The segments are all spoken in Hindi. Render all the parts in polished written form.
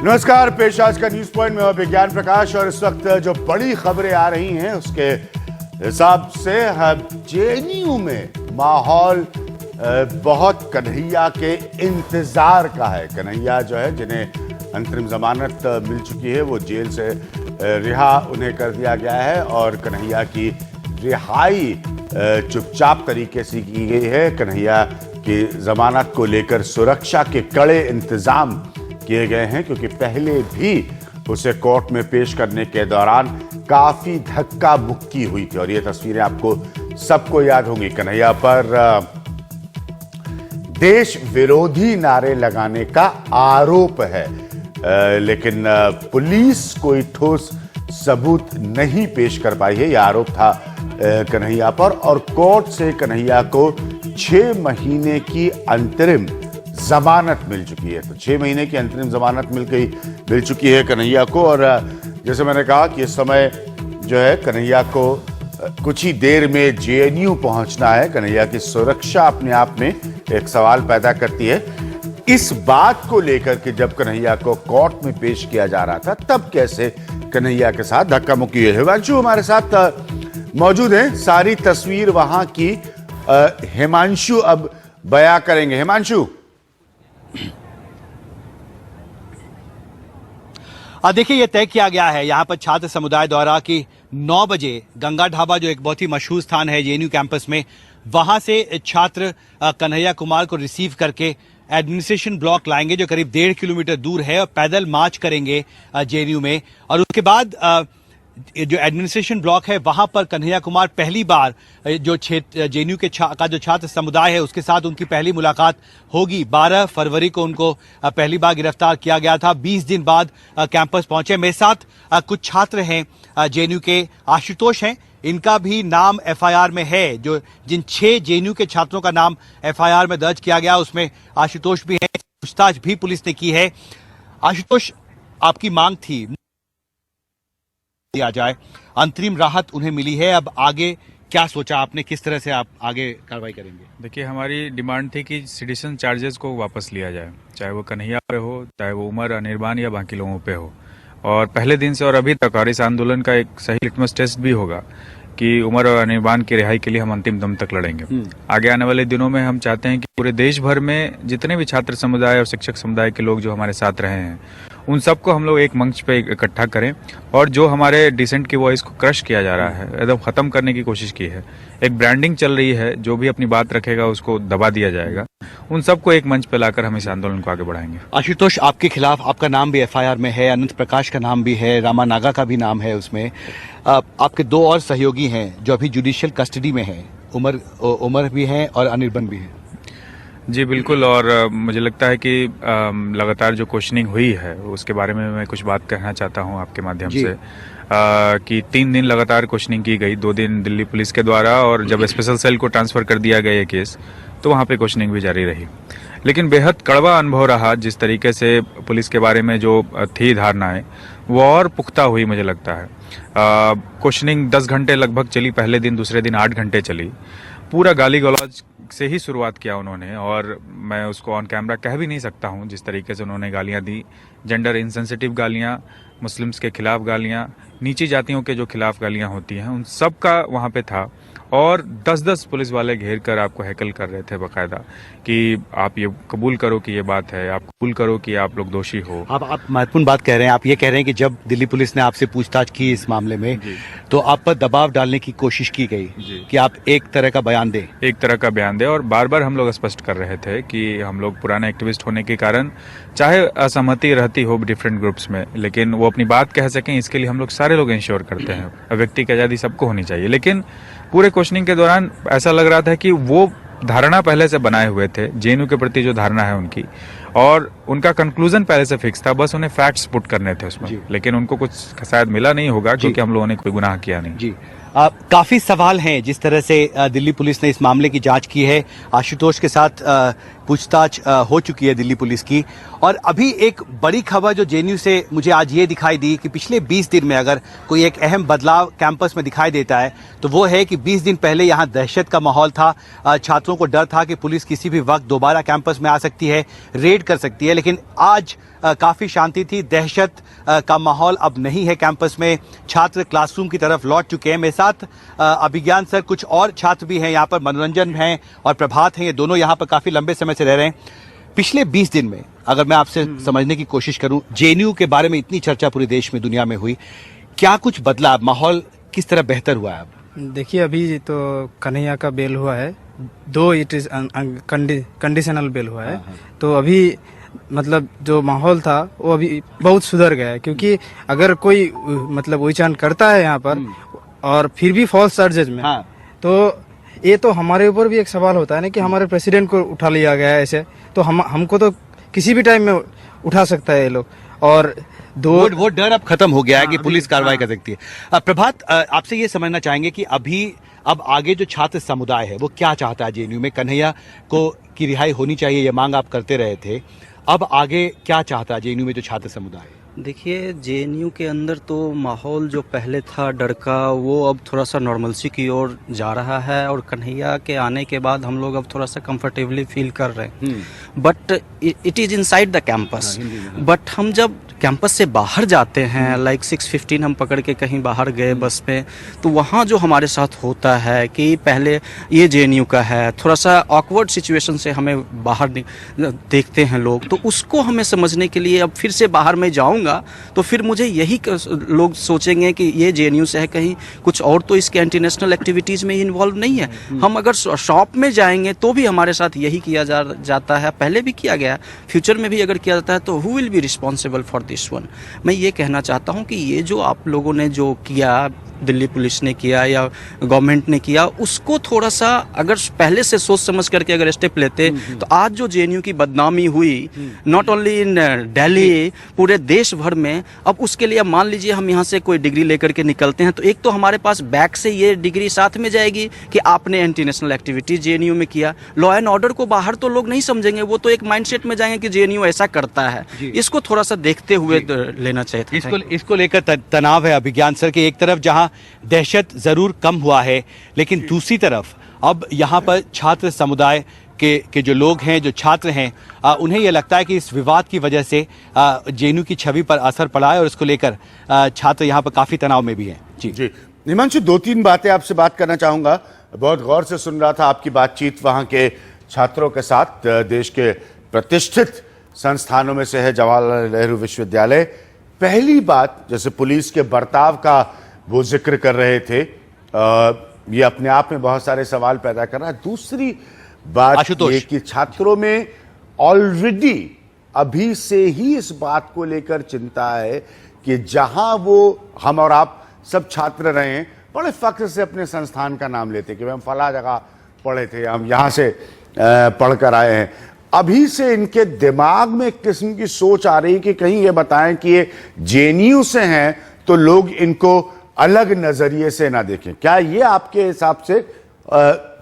नमस्कार, पेश आज का न्यूज पॉइंट में विज्ञान प्रकाश। और इस वक्त जो बड़ी खबरें आ रही हैं उसके हिसाब से जेएनयू में माहौल बहुत कन्हैया के इंतजार का है। कन्हैया जो है, जिन्हें अंतरिम जमानत मिल चुकी है, वो जेल से रिहा उन्हें कर दिया गया है और कन्हैया की रिहाई चुपचाप तरीके से की गई है। कन्हैया की जमानत को लेकर सुरक्षा के कड़े इंतजाम किए गए हैं, क्योंकि पहले भी उसे कोर्ट में पेश करने के दौरान काफी धक्का मुक्की हुई थी। और ये तस्वीरें आपको सबको याद होंगी। कन्हैया पर देश विरोधी नारे लगाने का आरोप है, लेकिन पुलिस कोई ठोस सबूत नहीं पेश कर पाई है। यह आरोप था कन्हैया पर, और कोर्ट से कन्हैया को 6 महीने की अंतरिम जमानत मिल चुकी है। तो 6 महीने की अंतरिम जमानत मिल चुकी है कन्हैया को। और जैसे मैंने कहा कि इस समय जो है कन्हैया को कुछ ही देर में जेएनयू पहुंचना है। कन्हैया की सुरक्षा अपने आप में एक सवाल पैदा करती है। इस बात को लेकर कि जब कन्हैया को कोर्ट में पेश किया जा रहा था, तब कैसे कन्हैया के साथ धक्का मुक्की हुई है। हिमांशु हमारे साथ मौजूद हैं, सारी तस्वीर वहां की हिमांशु अब बयां करेंगे। हिमांशु, देखिए, यह तय किया गया है यहाँ पर छात्र समुदाय द्वारा कि 9 बजे गंगा ढाबा, जो एक बहुत ही मशहूर स्थान है जेएनयू कैंपस में, वहां से छात्र कन्हैया कुमार को रिसीव करके एडमिनिस्ट्रेशन ब्लॉक लाएंगे, जो करीब 1.5 किलोमीटर दूर है, और पैदल मार्च करेंगे जेएनयू में। और उसके बाद जो एडमिनिस्ट्रेशन ब्लॉक है वहां पर कन्हैया कुमार पहली बार जो जेएनयू के का जो छात्र समुदाय है उसके साथ उनकी पहली मुलाकात होगी। 12 फरवरी को उनको पहली बार गिरफ्तार किया गया था। 20 दिन बाद कैंपस पहुंचे। मेरे साथ कुछ छात्र हैं जेएनयू के। आशुतोष हैं, इनका भी नाम एफआईआर में है। जिन 6 जेएनयू के छात्रों का नाम एफआईआर में दर्ज किया गया, उसमें आशुतोष भी है। पूछताछ भी पुलिस ने की है। आशुतोष, आपकी मांग थी दिया जाए, अंतरिम राहत उन्हें मिली है, अब आगे क्या सोचा आपने, किस तरह से आप आगे कार्रवाई करेंगे? देखिए, हमारी डिमांड थी कि सिटीजन चार्जेस को वापस लिया जाए, चाहे वो कन्हैया पे हो, चाहे वो उमर, अनिर्बान या बाकी लोगों पे हो। और पहले दिन से और अभी तक, और इस आंदोलन का एक सही लिटमस टेस्ट भी होगा कि उमर और अनिर्बान की रिहाई के लिए हम अंतिम दम तक लड़ेंगे। आगे आने वाले दिनों में हम चाहते हैं कि पूरे देश भर में जितने भी छात्र समुदाय और शिक्षक समुदाय के लोग जो हमारे साथ रहे हैं, उन सबको हम लोग एक मंच पे इकट्ठा करें, और जो हमारे डिसेंट की वॉइस को क्रश किया जा रहा है, एकदम खत्म करने की कोशिश की है। एक ब्रांडिंग चल रही है, जो भी अपनी बात रखेगा उसको दबा दिया जाएगा। उन सबको एक मंच पे लाकर हम इस आंदोलन को आगे बढ़ाएंगे। आशुतोष, आपके खिलाफ आपका नाम भी एफआईआर में है, अनंत प्रकाश का नाम भी है, रामा नागा का भी नाम है उसमें। आपके 2 और सहयोगी हैं जो अभी जुडिशियल कस्टडी में हैं, उमर भी हैं और अनिर्बान भी हैं। जी बिल्कुल, और मुझे लगता है कि लगातार जो क्वेश्चनिंग हुई है उसके बारे में मैं कुछ बात कहना चाहता हूं आपके माध्यम से। कि 3 दिन लगातार क्वेश्चनिंग की गई, 2 दिन दिल्ली पुलिस के द्वारा, और जब स्पेशल सेल को ट्रांसफर कर दिया गया ये केस, तो वहां पे क्वेश्चनिंग भी जारी रही। लेकिन बेहद कड़वा अनुभव रहा। जिस तरीके से पुलिस के बारे में जो थी धारणाएं, वो और पुख्ता हुई मुझे लगता है। क्वेश्चनिंग 10 घंटे लगभग चली पहले दिन, दूसरे दिन 8 घंटे चली। पूरा गाली गलौज से ही शुरुआत किया उन्होंने, और मैं उसको ऑन कैमरा कह भी नहीं सकता हूं जिस तरीके से उन्होंने गालियां दी। जेंडर इनसेंसिटिव गालियां, मुस्लिम्स के खिलाफ गालियां, नीची जातियों के जो खिलाफ गालियां होती हैं, उन सब का वहां पे था। और 10-10 पुलिस वाले घेर कर आपको हैकल कर रहे थे बकायदा, कि आप ये कबूल करो कि ये बात है, आप कबूल करो कि आप लोग दोषी हो। आप महत्वपूर्ण बात कह रहे हैं। आप ये कह रहे हैं कि जब दिल्ली पुलिस ने आपसे पूछताछ की इस मामले में, तो आप पर दबाव डालने की कोशिश की गई कि आप एक तरह का बयान दें। एक तरह का बयान दें, और बार बार हम लोग स्पष्ट कर रहे थे कि हम लोग पुराने एक्टिविस्ट होने के कारण, चाहे असहमति रहती हो डिफरेंट ग्रुप्स में, लेकिन वो अपनी बात कह सकें, इसके लिए हम लोग सारे लोग इंश्योर करते हैं। व्यक्ति की आज़ादी सबको होनी चाहिए। लेकिन पूरे क्वेश्चनिंग के दौरान ऐसा लग रहा था कि वो धारणा पहले से बनाए हुए थे, जेएनयू के प्रति जो धारणा है उनकी, और उनका कंक्लूजन पहले से फिक्स था, बस उन्हें फैक्ट्स पुट करने थे उसमें। लेकिन उनको कुछ शायद मिला नहीं होगा, क्योंकि हम लोगों ने कोई गुनाह किया नहीं। जी, काफी सवाल हैं जिस तरह से दिल्ली पुलिस ने इस मामले की जांच की है। आशुतोष के साथ पूछताछ हो चुकी है दिल्ली पुलिस की। और अभी एक बड़ी खबर जो जेएनयू से मुझे आज ये दिखाई दी कि पिछले 20 दिन में अगर कोई एक अहम बदलाव कैंपस में दिखाई देता है तो वो है कि 20 दिन पहले यहाँ दहशत का माहौल था। छात्रों को डर था कि पुलिस किसी भी वक्त दोबारा कैंपस में आ सकती है, रेड कर सकती है। लेकिन आज काफी शांति थी, दहशत का माहौल अब नहीं है कैंपस में। छात्र क्लासरूम की तरफ लौट चुके हैं। मेरे साथ अभिज्ञान सर, कुछ और छात्र भी हैं यहाँ पर, मनोरंजन हैं और प्रभात हैं, ये दोनों यहाँ पर काफी लंबे समय से रह रहे हैं। पिछले 20 दिन में अगर मैं आपसे समझने की कोशिश करूं, जेएनयू के बारे में इतनी चर्चा पूरे देश में, दुनिया में हुई, क्या कुछ बदला, माहौल किस तरह बेहतर हुआ है अब? देखिए, अभी तो कन्हैया का बेल हुआ है, दो इट इज कंडीशनल बेल हुआ है। तो अभी मतलब जो माहौल था वो अभी बहुत सुधर गया है, क्योंकि अगर कोई मतलब विचारण करता है यहाँ पर और फिर भी फॉल्स चार्जेज में, तो ये तो हमारे ऊपर भी एक सवाल होता है ना कि हमारे प्रेसिडेंट को उठा लिया गया है ऐसे, तो हमको तो किसी भी टाइम में उठा सकता है ये लोग। और वो डर अब खत्म हो गया है कि पुलिस कार्रवाई कर सकती है। प्रभात, आपसे ये समझना चाहेंगे कि अब आगे जो छात्र समुदाय है वो क्या चाहता है जेएनयू में? कन्हैया को की रिहाई होनी चाहिए, ये मांग आप करते रहे थे, अब आगे क्या चाहता है जेएनयू में जो छात्र समुदाय? देखिए, जेएनयू के अंदर तो माहौल जो पहले था डर का, वो अब थोड़ा सा नॉर्मलसी की ओर जा रहा है। और कन्हैया के आने के बाद हम लोग अब थोड़ा सा कंफर्टेबली फील कर रहे हैं। But it is inside the campus. But हम जब कैंपस से बाहर जाते हैं, लाइक 6:15 हम पकड़ के कहीं बाहर गए बस में, तो वहाँ जो हमारे साथ होता है कि पहले ये जेएनयू का है, थोड़ा सा ऑकवर्ड सिचुएशन से हमें बाहर देखते हैं लोग, तो उसको हमें समझने के लिए अब फिर से बाहर में जाऊँगा तो फिर मुझे यही लोग सोचेंगे कि ये जेएनयू से है, कहीं कुछ और तो इसके एंटी नेशनल एक्टिविटीज में इन्वॉल्व नहीं है। हम अगर शॉप में जाएंगे तो भी हमारे साथ यही किया जाता है, पहले भी किया गया, फ्यूचर में भी अगर किया जाता है, तो who will be responsible for this one? मैं ये कहना चाहता हूँ कि ये जो आप लोगों ने जो किया, दिल्ली पुलिस ने किया या गवर्नमेंट ने किया, उसको थोड़ा सा अगर पहले से सोच समझ करके अगर स्टेप लेते तो आज जो जेएनयू की बदनामी हुई, नॉट ओनली इन दिल्ली, पूरे देश भर में, अब उसके लिए मान लीजिए हम यहाँ से कोई डिग्री लेकर के निकलते हैं तो एक तो हमारे पास बैक से ये डिग्री साथ में जाएगी कि आपने एंटी नेशनल एक्टिविटी जेएनयू में किया। लॉ एंड ऑर्डर को बाहर तो लोग नहीं समझेंगे, वो तो एक माइंडसेट में जाएंगे कि जेएनयू ऐसा करता है। इसको थोड़ा सा देखते हुए लेना चाहिए। इसको लेकर तनाव है अभिज्ञान सर कि एक तरफ जहां दहशत जरूर कम हुआ है, लेकिन दूसरी तरफ अब यहाँ पर छात्र समुदाय के जो लोग हैं, जो छात्र हैं, उन्हें यह लगता है कि इस विवाद की वजह से जेएनयू की छवि पर असर पड़ा है और इसको लेकर छात्र यहाँ पर काफी तनाव में भी हैं। जी हिमांशु, 2-3 बातें आपसे बात करना चाहूंगा। बहुत गौर से सुन रहा था आपकी बातचीत वहां के छात्रों के साथ। देश के प्रतिष्ठित संस्थानों में से है जवाहरलाल नेहरू विश्वविद्यालय। पहली बात, जैसे पुलिस के बर्ताव का वो जिक्र कर रहे थे, ये अपने आप में बहुत सारे सवाल पैदा कर रहा है। दूसरी बात ये कि छात्रों में ऑलरेडी अभी से ही इस बात को लेकर चिंता है कि जहां वो हम और आप सब छात्र रहे हैं, बड़े फख्र से अपने संस्थान का नाम लेते कि हम फला जगह पढ़े थे, हम यहां से पढ़कर आए हैं। अभी से इनके दिमाग में एक किस्म की सोच आ रही कि कहीं ये बताएं कि ये जेएनयू से हैं तो लोग इनको अलग नजरिए से ना देखें। क्या ये आपके हिसाब से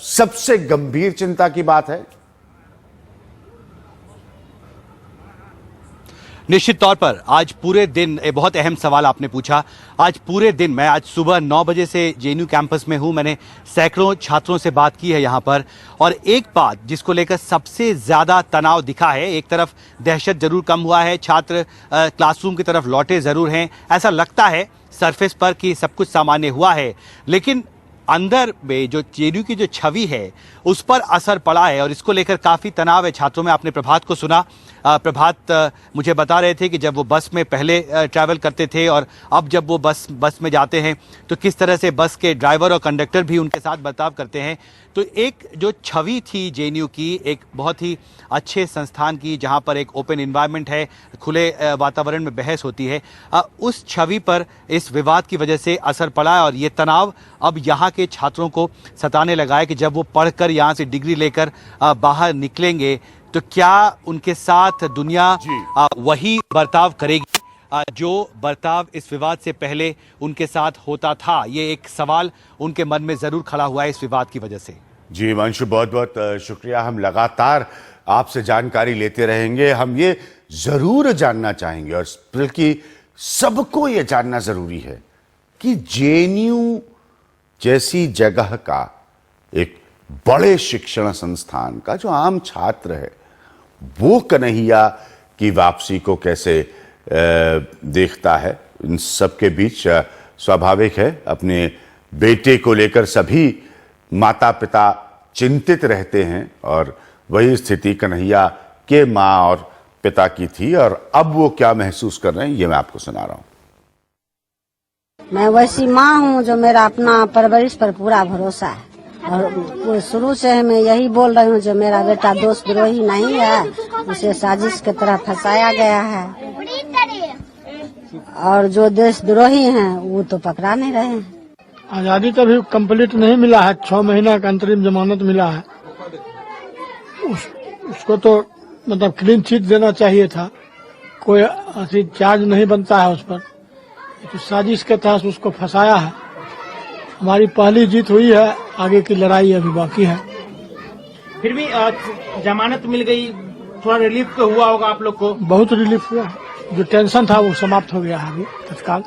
सबसे गंभीर चिंता की बात है? निश्चित तौर पर आज पूरे दिन, एक बहुत अहम सवाल आपने पूछा, आज पूरे दिन, मैं आज सुबह 9 बजे से जेएनयू कैंपस में हूं, मैंने सैकड़ों छात्रों से बात की है यहां पर, और एक बात जिसको लेकर सबसे ज्यादा तनाव दिखा है, एक तरफ दहशत जरूर कम हुआ है, छात्र क्लासरूम की तरफ लौटे जरूर हैं, ऐसा लगता है सरफेस पर कि सब कुछ सामान्य हुआ है, लेकिन अंदर में जो जेएनयू की जो छवि है उस पर असर पड़ा है और इसको लेकर काफी तनाव है छात्रों में। आपने प्रभात को सुना, प्रभात मुझे बता रहे थे कि जब वो बस में पहले ट्रैवल करते थे और अब जब वो बस में जाते हैं तो किस तरह से बस के ड्राइवर और कंडक्टर भी उनके साथ बर्ताव करते हैं। तो एक जो छवि थी जेएनयू की, एक बहुत ही अच्छे संस्थान की जहां पर एक ओपन एनवायरनमेंट है, खुले वातावरण में बहस होती है, उस छवि पर इस विवाद की वजह से असर पड़ा है और ये तनाव अब यहाँ के छात्रों को सताने लगा है कि जब वो पढ़कर यहाँ से डिग्री लेकर बाहर निकलेंगे तो क्या उनके साथ दुनिया वही बर्ताव करेगी। जो बर्ताव इस विवाद से पहले उनके साथ होता था, ये एक सवाल उनके मन में जरूर खड़ा हुआ है इस विवाद की वजह से। जी हिमांशु, बहुत बहुत शुक्रिया। हम लगातार आपसे जानकारी लेते रहेंगे। हम ये जरूर जानना चाहेंगे और बल्कि सबको ये जानना जरूरी है कि जेएनयू जैसी जगह का एक बड़े शिक्षण संस्थान का जो आम छात्र है वो कन्हैया की वापसी को कैसे देखता है। इन सबके बीच स्वाभाविक है अपने बेटे को लेकर सभी माता पिता चिंतित रहते हैं और वही स्थिति कन्हैया के मां और पिता की थी और अब वो क्या महसूस कर रहे हैं ये मैं आपको सुना रहा हूं। मैं वैसी माँ हूँ जो मेरा अपना परवरिश पर पूरा भरोसा है और शुरू से मैं यही बोल रही हूँ जो मेरा बेटा दोषद्रोही नहीं है, उसे साजिश की तरह फंसाया गया है और जो देशद्रोही हैं वो तो पकड़ा नहीं रहे हैं। आजादी तो अभी कंप्लीट नहीं मिला है, 6 महीना का अंतरिम जमानत मिला है। उसको तो मतलब क्लीन चिट देना चाहिए था, कोई ऐसी चार्ज नहीं बनता है उस पर। तो साजिश के तहत उसको फंसाया है। हमारी पहली जीत हुई है, आगे की लड़ाई अभी बाकी है। फिर भी जमानत मिल गई, थोड़ा रिलीफ तो हुआ होगा आप लोग को? बहुत रिलीफ हुआ है, जो टेंशन था वो समाप्त हो गया है अभी तत्काल।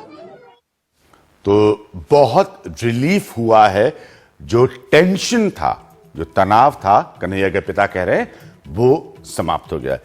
तो बहुत रिलीफ हुआ है, जो टेंशन था, जो तनाव था, कन्हैया के पिता कह रहे हैं वो समाप्त हो गया।